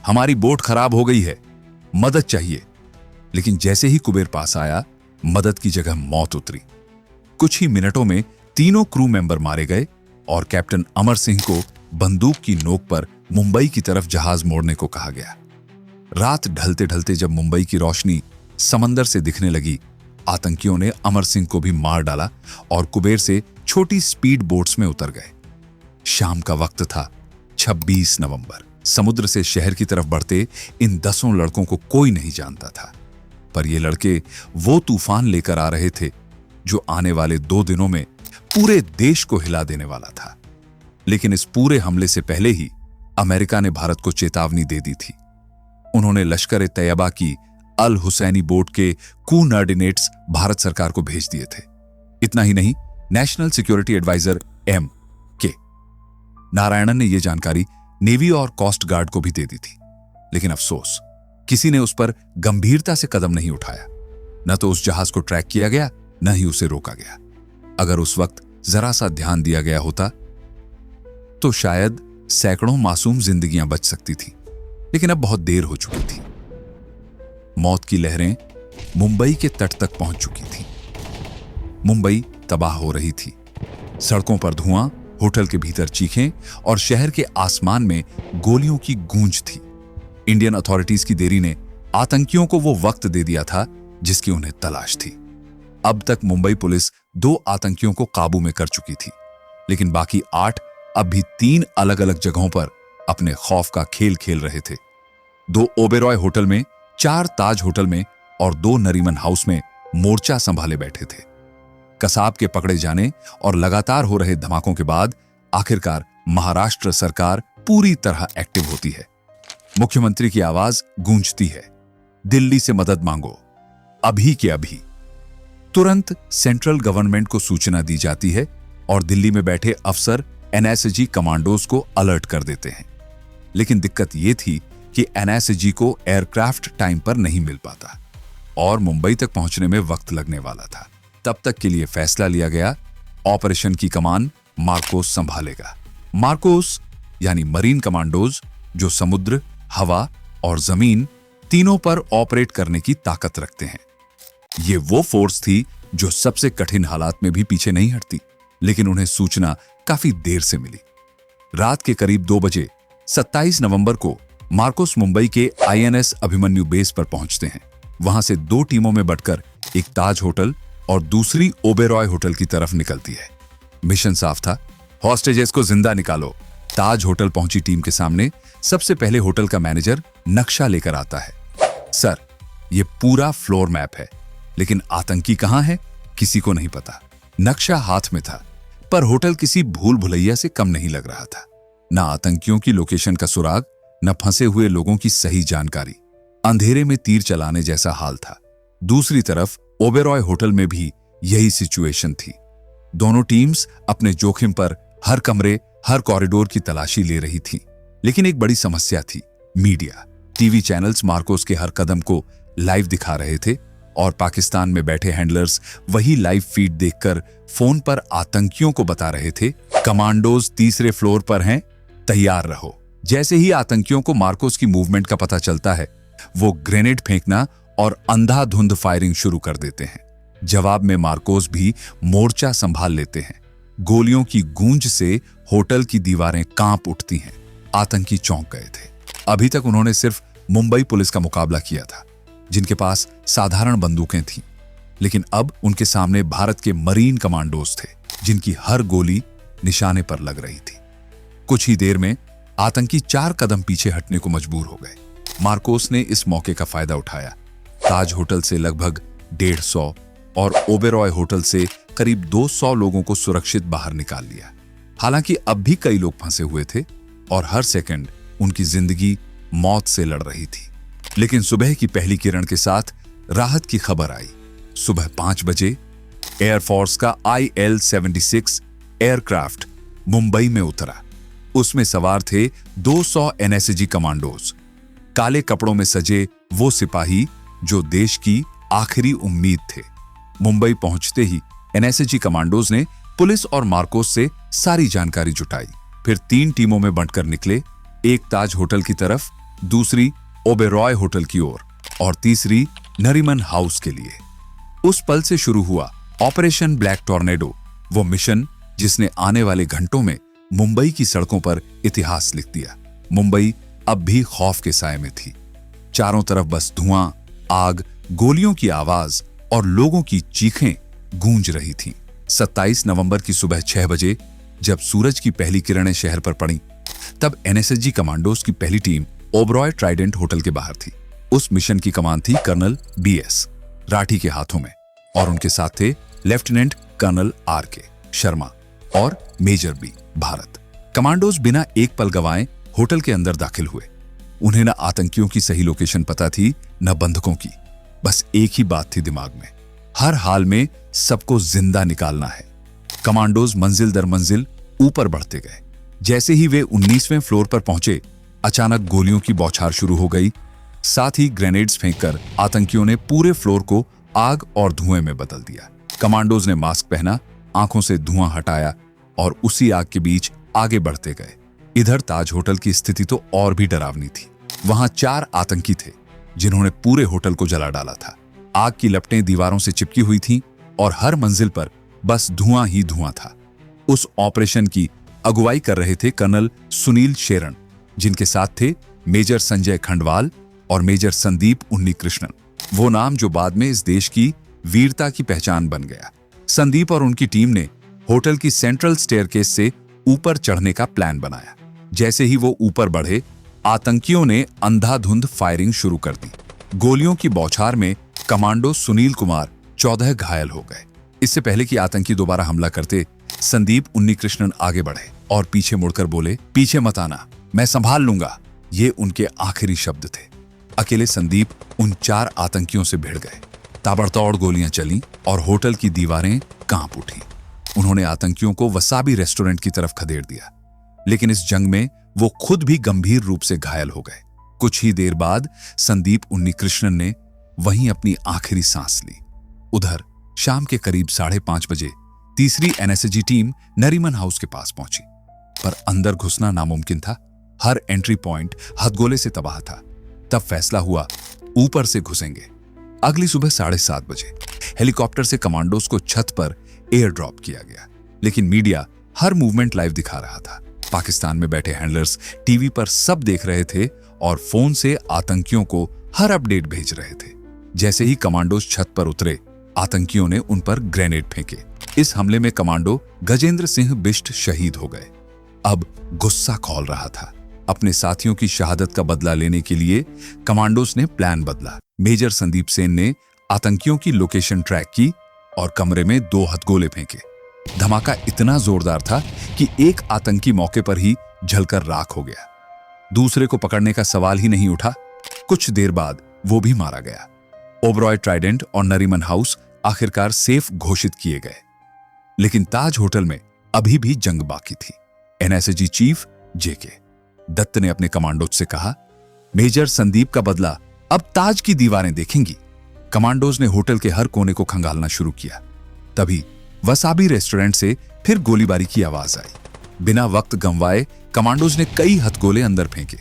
हमारी बोट खराब हो गई है, मदद चाहिए। लेकिन जैसे ही कुबेर पास आया, मदद की जगह मौत उतरी। कुछ ही मिनटों में तीनों क्रू मेंबर मारे गए और कैप्टन अमर सिंह को बंदूक की नोक पर मुंबई की तरफ जहाज मोड़ने को कहा गया। रात ढलते ढलते जब मुंबई की रोशनी समंदर से दिखने लगी, आतंकियों ने अमर सिंह को भी मार डाला और कुबेर से छोटी स्पीड बोट्स में उतर गए। शाम का वक्त था, 26 नवंबर। समुद्र से शहर की तरफ बढ़ते इन 10 लड़कों को कोई नहीं जानता था, पर ये लड़के वो तूफान लेकर आ रहे थे जो आने वाले 2 दिनों में पूरे देश को हिला देने वाला था। लेकिन इस पूरे हमले से पहले ही अमेरिका ने भारत को चेतावनी दे दी थी। उन्होंने लश्कर-ए-तैयबा की अल हुसैनी बोट के कोऑर्डिनेट्स भारत सरकार को भेज दिए थे। इतना ही नहीं, national security adviser M.K. Narayanan ने यह जानकारी नेवी और कोस्ट गार्ड को भी दे दी थी। लेकिन अफसोस, किसी ने उस पर गंभीरता से कदम नहीं उठाया। न तो उस जहाज को ट्रैक किया गया, न ही उसे रोका गया। अगर उस वक्त जरा सा ध्यान दिया गया होता तो शायद सैकड़ों मासूम जिंदगियां बच सकती थी। लेकिन अब बहुत देर हो चुकी थी। मौत की लहरें मुंबई के तट तक पहुंच चुकी थी। मुंबई तबाह हो रही थी। सड़कों पर धुआं, होटल के भीतर चीखें और शहर के आसमान में गोलियों की गूंज थी। इंडियन अथॉरिटीज की देरी ने आतंकियों को वो वक्त दे दिया था जिसकी उन्हें तलाश थी। अब तक मुंबई पुलिस 2 आतंकियों को काबू में कर चुकी थी, लेकिन बाकी 8 अब भी 3 अलग अलग जगहों पर अपने खौफ का खेल खेल रहे थे। 2 ओबेरॉय होटल में, 4 ताज होटल में और 2 नरीमन हाउस में मोर्चा संभाले बैठे थे। कसाब के पकड़े जाने और लगातार हो रहे धमाकों के बाद आखिरकार महाराष्ट्र सरकार पूरी तरह एक्टिव होती है। मुख्यमंत्री की आवाज गूंजती है, दिल्ली से मदद मांगो, अभी के अभी। तुरंत सेंट्रल गवर्नमेंट को सूचना दी जाती है और दिल्ली में बैठे अफसर NSG कमांडोज को अलर्ट कर देते हैं। लेकिन दिक्कत यह थी कि NSG को एयरक्राफ्ट टाइम पर नहीं मिल पाता और मुंबई तक पहुंचने में वक्त लगने वाला था। तब तक के लिए फैसला लिया गया, ऑपरेशन की कमान मार्कोस संभालेगा। मार्कोस यानी मरीन कमांडोज, जो समुद्र, हवा और जमीन तीनों पर ऑपरेट करने की ताकत रखते हैं। ये वो फोर्स थी जो सबसे कठिन हालात में भी पीछे नहीं हटती। लेकिन उन्हें सूचना काफी देर से मिली। रात के करीब 2 बजे 27 नवंबर को मार्कोस मुंबई के INS अभिमन्यु बेस पर पहुंचते हैं। वहां से 2 टीमों में बंटकर एक ताज होटल और दूसरी ओबेरॉय होटल की तरफ निकलती है। मिशन साफ था, हॉस्टेजेस को जिंदा निकालो। ताज होटल पहुंची टीम के सामने सबसे पहले होटल का मैनेजर नक्शा लेकर आता है। सर, ये पूरा फ्लोर मैप है, लेकिन आतंकी कहां है किसी को नहीं पता। नक्शा हाथ में था, पर होटल किसी भूल भुलैया से कम नहीं लग रहा था। न आतंकियों की लोकेशन का सुराग, न फंसे हुए लोगों की सही जानकारी। अंधेरे में तीर चलाने जैसा हाल था। दूसरी तरफ ओबेरॉय होटल में भी यही सिचुएशन थी। दोनों टीम्स अपने जोखिम पर हर कमरे, हर कॉरिडोर की तलाशी ले रही थी। लेकिन एक बड़ी समस्या थी, मीडिया। टीवी चैनल्स मार्कोस के हर कदम को लाइव दिखा रहे थे और पाकिस्तान में बैठे हैंडलर्स वही लाइव फीड देखकर फोन पर आतंकियों को बता रहे थे, कमांडोज तीसरे फ्लोर पर हैं, तैयार रहो। जैसे ही आतंकियों को मार्कोस की मूवमेंट का पता चलता है, वो ग्रेनेड फेंकना और अंधाधुंध फायरिंग शुरू कर देते हैं। जवाब में मार्कोस भी मोर्चा संभाल लेते हैं। गोलियों की गूंज से होटल की दीवारें कांप उठती हैं। आतंकी चौंक गए थे। अभी तक उन्होंने सिर्फ मुंबई पुलिस का मुकाबला किया था, जिनके पास साधारण बंदूकें थीं। लेकिन अब उनके सामने भारत के मरीन कमांडोज थे, जिनकी हर गोली निशाने पर लग रही थी। कुछ ही देर में आतंकी 4 कदम पीछे हटने को मजबूर हो गए। मार्कोस ने इस मौके का फायदा उठाया। ताज होटल से लगभग 150 और ओबेरॉय होटल से करीब 200 लोगों को सुरक्षित बाहर निकाल लिया। हालांकि अब भी कई लोग फंसे हुए थे और हर सेकंड उनकी जिंदगी मौत से लड़ रही थी। लेकिन सुबह की पहली किरण के साथ राहत की खबर आई। सुबह 5 बजे एयरफोर्स का IL-76 एयरक्राफ्ट मुंबई में उतरा। उसमें सवार थे 200 NSG कमांडोज, काले कपड़ों में सजे वो सिपाही जो देश की आखिरी उम्मीद थे। मुंबई पहुंचते ही NSG कमांडोज ने पुलिस और मार्कोस से सारी जानकारी जुटाई। फिर 3 टीमों में बंटकर निकले, एक ताज होटल की तरफ, दूसरी ओबेरॉय होटल की ओर और तीसरी नरीमन हाउस के लिए। उस पल से शुरू हुआ ऑपरेशन ब्लैक टॉर्नेडो, वो मिशन जिसने आने वाले घंटों में मुंबई की सड़कों पर इतिहास लिख दिया। मुंबई अब भी खौफ के साए में थी। चारों तरफ बस धुआं, आग, गोलियों की आवाज और लोगों की चीखें गूंज रही थीं। 27 नवंबर की सुबह 6 बजे जब सूरज की पहली किरणें शहर पर पड़ी, तब NSG कमांडोज की पहली टीम ओबरॉय ट्राइडेंट होटल के बाहर थी। उस मिशन की कमान थी कर्नल BS राठी के हाथों में और उनके साथ थे लेफ्टिनेंट कर्नल RK शर्मा और मेजर B भारत। कमांडोज बिना एक पल गवाए होटल के अंदर दाखिल हुए। उन्हें न आतंकियों की सही लोकेशन पता थी, न बंधकों की। बस एक ही बात थी दिमाग में, हर हाल में सबको जिंदा निकालना है। कमांडोज मंजिल दर मंजिल ऊपर बढ़ते गए। जैसे ही वे 19वें फ्लोर पर पहुंचे, अचानक गोलियों की बौछार शुरू हो गई। साथ ही ग्रेनेड्स फेंककर आतंकियों ने पूरे फ्लोर को आग और धुएं में बदल दिया। कमांडोज ने मास्क पहना, आंखों से धुआं हटाया और उसी आग के बीच आगे बढ़ते गए। इधर ताज होटल की स्थिति तो और भी डरावनी थी। वहां 4 आतंकी थे जिन्होंने पूरे होटल को जला डाला था। आग की लपटें दीवारों से चिपकी हुई थीं और हर मंजिल पर बस धुआं ही धुआं था। उस ऑपरेशन की अगुवाई कर रहे थे कर्नल सुनील शेरण, जिनके साथ थे मेजर संजय खंडवाल और मेजर संदीप उन्नीकृष्णन, वो नाम जो बाद में इस देश की वीरता की पहचान बन गया। संदीप और उनकी टीम ने होटल की सेंट्रल स्टेयरकेस से ऊपर चढ़ने का प्लान बनाया। जैसे ही वो ऊपर बढ़े, आतंकियों ने अंधाधुंध फायरिंग शुरू कर दी। गोलियों की बौछार में कमांडो सुनील कुमार 14 घायल हो गए। इससे पहले कि आतंकी दोबारा हमला करते, संदीप उन्नीकृष्णन आगे बढ़े और पीछे मुड़कर बोले, पीछे मत आना, मैं संभाल लूंगा। ये उनके आखिरी शब्द थे। अकेले संदीप उन 4 आतंकियों से भिड़ गए। ताबड़तोड़ गोलियां चलीं और होटल की दीवारें कांप उठी। उन्होंने आतंकियों को वसाबी रेस्टोरेंट की तरफ खदेड़ दिया। लेकिन इस जंग में वो खुद भी गंभीर रूप से घायल हो गए। कुछ ही देर बाद संदीप उन्नीकृष्णन ने वहीं अपनी आखिरी सांस ली। उधर शाम के करीब 5:30 बजे तीसरी NSG टीम नरीमन हाउस के पास पहुंची, पर अंदर घुसना नामुमकिन था। हर एंट्री पॉइंट हथगोले से तबाह था। तब फैसला हुआ, ऊपर से घुसेंगे। अगली सुबह 7:30 बजे हेलीकॉप्टर से कमांडोज को छत पर एयर ड्रॉप किया गया। लेकिन मीडिया हर मूवमेंट लाइव दिखा रहा था। पाकिस्तान में बैठे हैंडलर्स टीवी पर सब देख रहे थे और फोन से आतंकियों को हर अपडेट भेज रहे थे। जैसे ही कमांडोज छत पर उतरे, आतंकियों ने उन पर ग्रेनेड फेंके। इस हमले में कमांडो गजेंद्र सिंह बिष्ट शहीद हो गए। अब गुस्सा खौल रहा था। अपने साथियों की शहादत का बदला लेने के लिए कमांडोज ने प्लान बदला। मेजर संदीप सेन ने आतंकियों की लोकेशन ट्रैक की और कमरे में 2 हथगोले फेंके। धमाका इतना जोरदार था कि एक आतंकी मौके पर ही जलकर राख हो गया। दूसरे को पकड़ने का सवाल ही नहीं उठा। कुछ देर बाद वो भी मारा गया। ओबरॉय ट्राइडेंट और नरीमन हाउस आखिरकार सेफ घोषित किए गए। लेकिन ताज होटल में अभी भी जंग बाकी थी। एनएसजी चीफ जेके दत्त ने अपने कमांडोज से कहा, मेजर संदीप का बदला अब ताज की दीवारें देखेंगी। कमांडोज ने होटल के हर कोने को खंगालना शुरू किया। तभी वसाबी रेस्टोरेंट से फिर गोलीबारी की आवाज आई। बिना वक्त गंवाए कमांडोज ने कई हथगोले अंदर फेंके।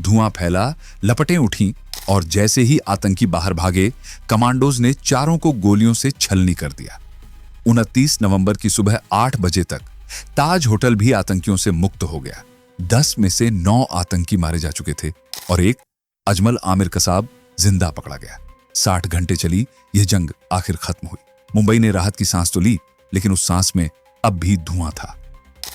धुआं फैला, लपटें उठी और जैसे ही आतंकी बाहर भागे, कमांडोज ने चारों को गोलियों से छलनी कर दिया। 29 नवंबर की सुबह 8 बजे तक ताज होटल भी आतंकियों से मुक्त हो गया। 10 में से 9 आतंकी मारे जा चुके थे और एक अजमल आमिर कसाब जिंदा पकड़ा गया। 60 घंटे चली यह जंग आखिर खत्म हुई। मुंबई ने राहत की सांस तो ली, लेकिन उस सांस में अब भी धुआं था।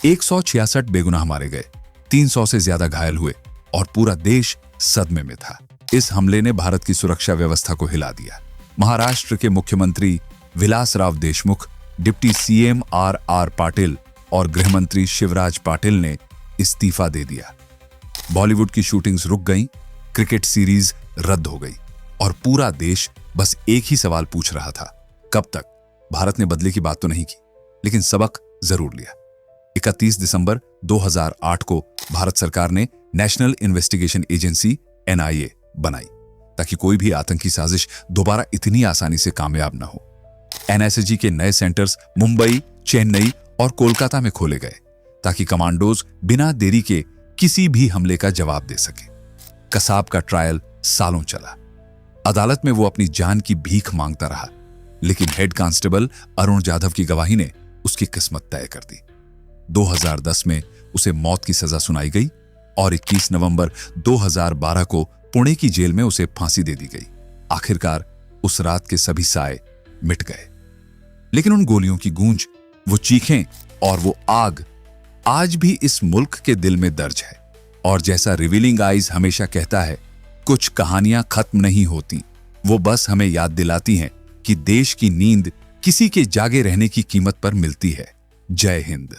166 बेगुनाह मारे गए, 300 से ज्यादा घायल हुए और पूरा देश सदमे में था। इस हमले ने भारत की सुरक्षा व्यवस्था को हिला दिया। महाराष्ट्र के मुख्यमंत्री Vilasrao Deshmukh, deputy CM R Patil और गृहमंत्री शिवराज पाटिल ने इस्तीफा दे दिया। बॉलीवुड की शूटिंग्स रुक गईं, क्रिकेट सीरीज रद्द हो गई और पूरा देश बस एक ही सवाल पूछ रहा था, कब तक? भारत ने बदले की बात तो नहीं की, लेकिन सबक जरूर लिया। 31 दिसंबर 2008 को भारत सरकार ने नेशनल इन्वेस्टिगेशन एजेंसी NIA बनाई, ताकि कोई भी आतंकी साजिश दोबारा इतनी आसानी से कामयाब न हो। NSG के नए सेंटर्स मुंबई, चेन्नई और कोलकाता में खोले गए, ताकि कमांडोज बिना देरी के किसी भी हमले का जवाब दे सके। कसाब का ट्रायल सालों चला। अदालत में वो अपनी जान की भीख मांगता रहा, लेकिन हेड कांस्टेबल अरुण जाधव की गवाही ने उसकी किस्मत तय कर दी। 2010 में उसे मौत की सजा सुनाई गई और 21 नवंबर 2012 को पुणे की जेल में उसे फांसी दे दी गई। आखिरकार उस रात के सभी साए मिट गए, लेकिन उन गोलियों की गूंज, वो चीखें और वो आग आज भी इस मुल्क के दिल में दर्ज है। और जैसा रिवीलिंग आइज हमेशा कहता है, कुछ कहानियां खत्म नहीं होती, वो बस हमें याद दिलाती हैं कि देश की नींद किसी के जागे रहने की कीमत पर मिलती है। जय हिंद।